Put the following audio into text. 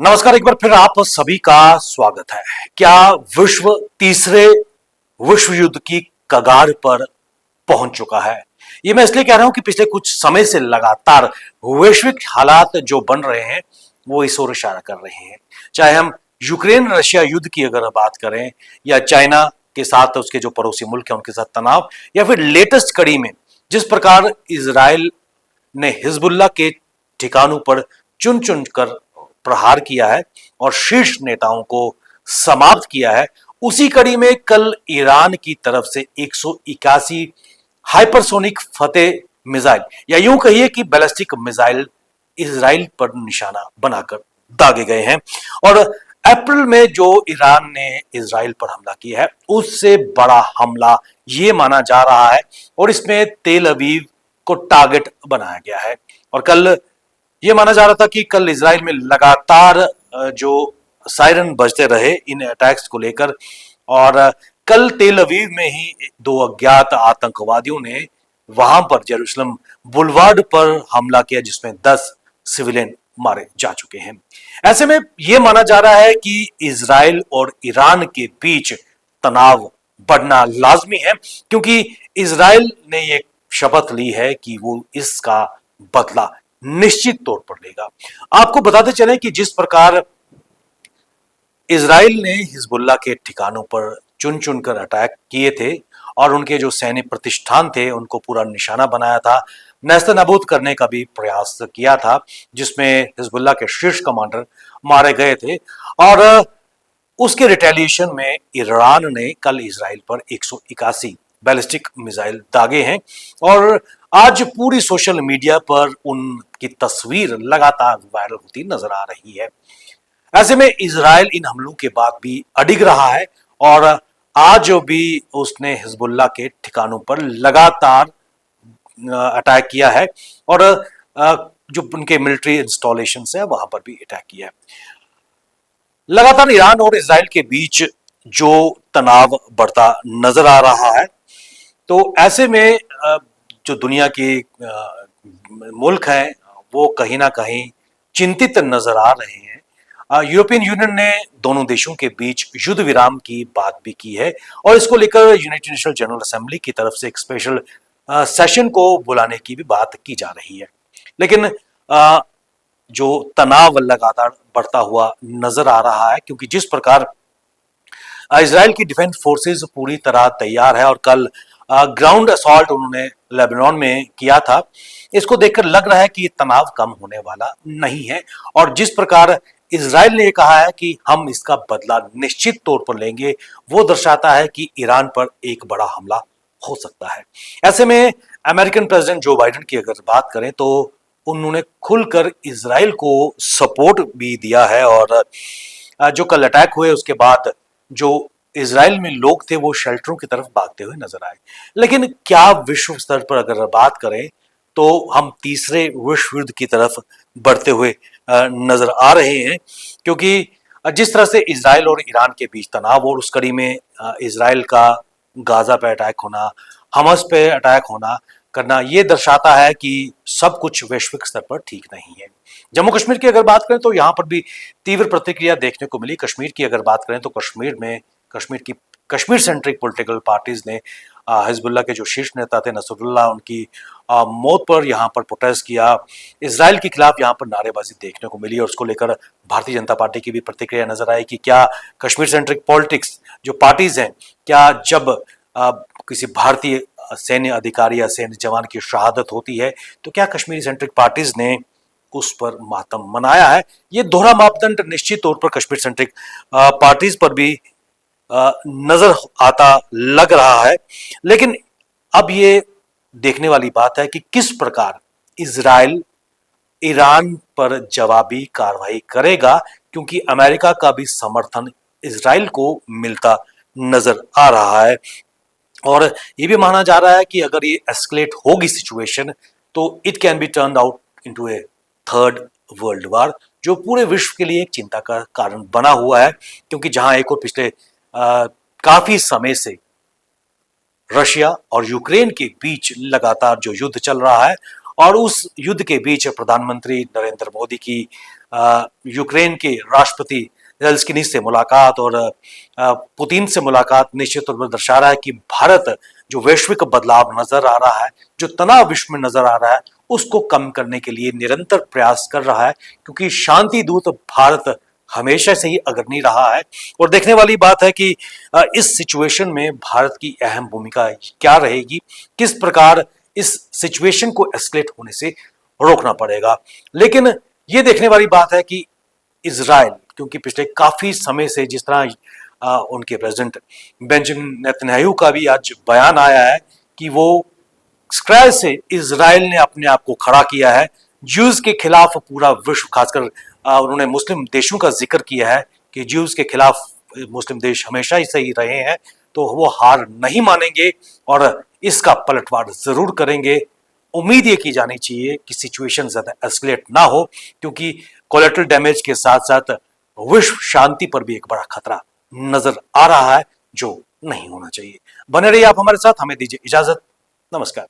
नमस्कार, एक बार फिर आप सभी का स्वागत है। क्या विश्व तीसरे विश्व युद्ध की कगार पर पहुंच चुका है? ये मैं इसलिए कह रहा हूं कि पिछले कुछ समय से लगातार वैश्विक हालात जो बन रहे हैं वो इस ओर इशारा कर रहे हैं। चाहे हम यूक्रेन रशिया युद्ध की अगर बात करें, या चाइना के साथ उसके जो पड़ोसी मुल्क हैं उनके साथ तनाव, या फिर लेटेस्ट कड़ी में जिस प्रकार इजराइल ने हिजबुल्लाह के ठिकानों पर चुन चुन कर प्रहार किया है और शीर्ष नेताओं को समाप्त किया है, उसी कड़ी में कल ईरान की तरफ से 181 हाइपरसोनिक फतेह मिसाइल, या यूं कहिए कि बैलिस्टिक मिसाइल इजराइल पर निशाना बनाकर दागे गए हैं। और अप्रैल में जो ईरान ने इजराइल पर हमला किया है उससे बड़ा हमला ये माना जा रहा है, और इसमें तेल अवीव को टारगेट बनाया गया है। और कल ये माना जा रहा था कि कल इजराइल में लगातार जो सायरन बजते रहे इन अटैक्स को लेकर, और कल तेल अवीव में ही दो अज्ञात आतंकवादियों ने वहां पर जेरूसलम बुलवार्ड पर हमला किया, जिसमें 10 सिविलियन मारे जा चुके हैं। ऐसे में यह माना जा रहा है कि इजराइल और ईरान के बीच तनाव बढ़ना लाजमी है, क्योंकि इजराइल ने यह शपथ ली है कि वो इसका बदला निश्चित तौर पर लेगा। आपको बताते चलें कि जिस प्रकार इजराइल ने हिजबुल्लाह के ठिकानों पर चुन चुनकर अटैक किए थे और उनके जो सैन्य प्रतिष्ठान थे उनको पूरा निशाना बनाया था, नेस्तनाबूद करने का भी प्रयास किया था, जिसमें हिजबुल्लाह के शीर्ष कमांडर मारे गए थे। और उसके रिटेलिएशन में ईरान ने कल इजराइल पर 181 बैलिस्टिक मिसाइल दागे हैं, और आज पूरी सोशल मीडिया पर उनकी तस्वीर लगातार वायरल होती नजर आ रही है। ऐसे में इजराइल इन हमलों के बाद भी अडिग रहा है, और आज भी उसने हिजबुल्लाह के ठिकानों पर लगातार अटैक किया है, और जो उनके मिलिट्री इंस्टॉलेशन है वहां पर भी अटैक किया है। लगातार ईरान और इजराइल के बीच जो तनाव बढ़ता नजर आ रहा है, तो ऐसे में जो दुनिया के मुल्क हैं वो कहीं ना कहीं चिंतित नजर आ रहे हैं। यूरोपियन यूनियन ने दोनों देशों के बीच युद्ध विराम की बात भी की है, और इसको लेकर यूनाइटेड नेशन जनरल असेंबली की तरफ से एक स्पेशल सेशन को बुलाने की भी बात की जा रही है। लेकिन जो तनाव लगातार बढ़ता हुआ नजर आ रहा है, क्योंकि जिस प्रकार इजराइल की डिफेंस फोर्सेस पूरी तरह तैयार है, और कल ग्राउंड असॉल्ट उन्होंने लेबनान में किया था, इसको देखकर लग रहा है कि ये तनाव कम होने वाला नहीं है। और जिस प्रकार इजराइल ने कहा है कि हम इसका बदला निश्चित तौर पर लेंगे, वो दर्शाता है कि ईरान पर एक बड़ा हमला हो सकता है। ऐसे में अमेरिकन प्रेसिडेंट जो बाइडेन की अगर बात करें तो उन्होंने खुलकर इजराइल को सपोर्ट भी दिया है, और जो कल अटैक हुए उसके बाद जो इजराइल में लोग थे वो शेल्टरों की तरफ भागते हुए नजर आए। लेकिन क्या विश्व स्तर पर अगर बात करें तो हम तीसरे विश्व युद्ध की तरफ बढ़ते हुए नजर आ रहे हैं, क्योंकि जिस तरह से इजराइल और ईरान के बीच तनाव, और उस कड़ी में इजराइल का गाजा पे अटैक होना, हमस पे अटैक होना करना, ये दर्शाता है कि सब कुछ वैश्विक स्तर पर ठीक नहीं है। जम्मू कश्मीर की अगर बात करें तो यहाँ पर भी तीव्र प्रतिक्रिया देखने को मिली। कश्मीर की अगर बात करें तो कश्मीर सेंट्रिक पॉलिटिकल पार्टीज ने हिजबुल्लाह के जो शीर्ष नेता थे नसरुल्लाह, उनकी मौत पर यहाँ पर प्रोटेस्ट किया। इजराइल के खिलाफ यहाँ पर नारेबाजी देखने को मिली, और उसको लेकर भारतीय जनता पार्टी की भी प्रतिक्रिया नजर आई कि क्या कश्मीर सेंट्रिक पॉलिटिक्स जो पार्टीज हैं, क्या जब किसी भारतीय सैन्य अधिकारी या सैन्य जवान की शहादत होती है तो क्या कश्मीरी सेंट्रिक पार्टीज ने उस पर मातम मनाया है? ये दोहरा मापदंड निश्चित तौर पर कश्मीर सेंट्रिक पार्टीज पर भी नजर आता लग रहा है। लेकिन अब ये देखने वाली बात है कि किस प्रकार इजराइल ईरान पर जवाबी कार्रवाई करेगा, क्योंकि अमेरिका का भी समर्थन इजराइल को मिलता नजर आ रहा है। और ये भी माना जा रहा है कि अगर ये एस्केलेट होगी सिचुएशन तो it can be turn out into A third world war, जो पूरे विश्व के लिए एक चिंता का कारण बना हुआ है, क्योंकि जहां एक और पिछले काफी समय से रशिया और यूक्रेन के बीच लगातार जो युद्ध चल रहा है, और उस युद्ध के बीच प्रधानमंत्री नरेंद्र मोदी की यूक्रेन के राष्ट्रपति ज़ेलेंस्की से मुलाकात और पुतिन से मुलाकात निश्चित तौर पर दर्शा रहा है कि भारत जो वैश्विक बदलाव नजर आ रहा है, जो तनाव विश्व में नजर आ रहा है, उसको कम करने के लिए निरंतर प्रयास कर रहा है, क्योंकि शांति दूत भारत हमेशा से ही अग्रणी रहा है। और देखने वाली बात है कि इस सिचुएशन में भारत की अहम भूमिका क्या रहेगी, किस प्रकार इस सिचुएशन को एस्केलेट होने से रोकना पड़ेगा। लेकिन ये देखने वाली बात है कि इजराइल, क्योंकि पिछले काफी समय से जिस तरह उनके प्रेसिडेंट बेंजामिन नेतन्याहू का भी आज बयान आया है कि वो इसराइल से इजराइल ने अपने आप को खड़ा किया है ज्यूज के खिलाफ। पूरा विश्व, खासकर उन्होंने मुस्लिम देशों का जिक्र किया है कि ज्यूज के खिलाफ मुस्लिम देश हमेशा ही सही रहे हैं, तो वो हार नहीं मानेंगे और इसका पलटवार जरूर करेंगे। उम्मीद ये की जानी चाहिए कि सिचुएशन ज्यादा एस्केलेट ना हो, क्योंकि कोलेटरल डैमेज के साथ साथ विश्व शांति पर भी एक बड़ा खतरा नजर आ रहा है, जो नहीं होना चाहिए। बने रहिए आप हमारे साथ, हमें दीजिए इजाजत। नमस्कार।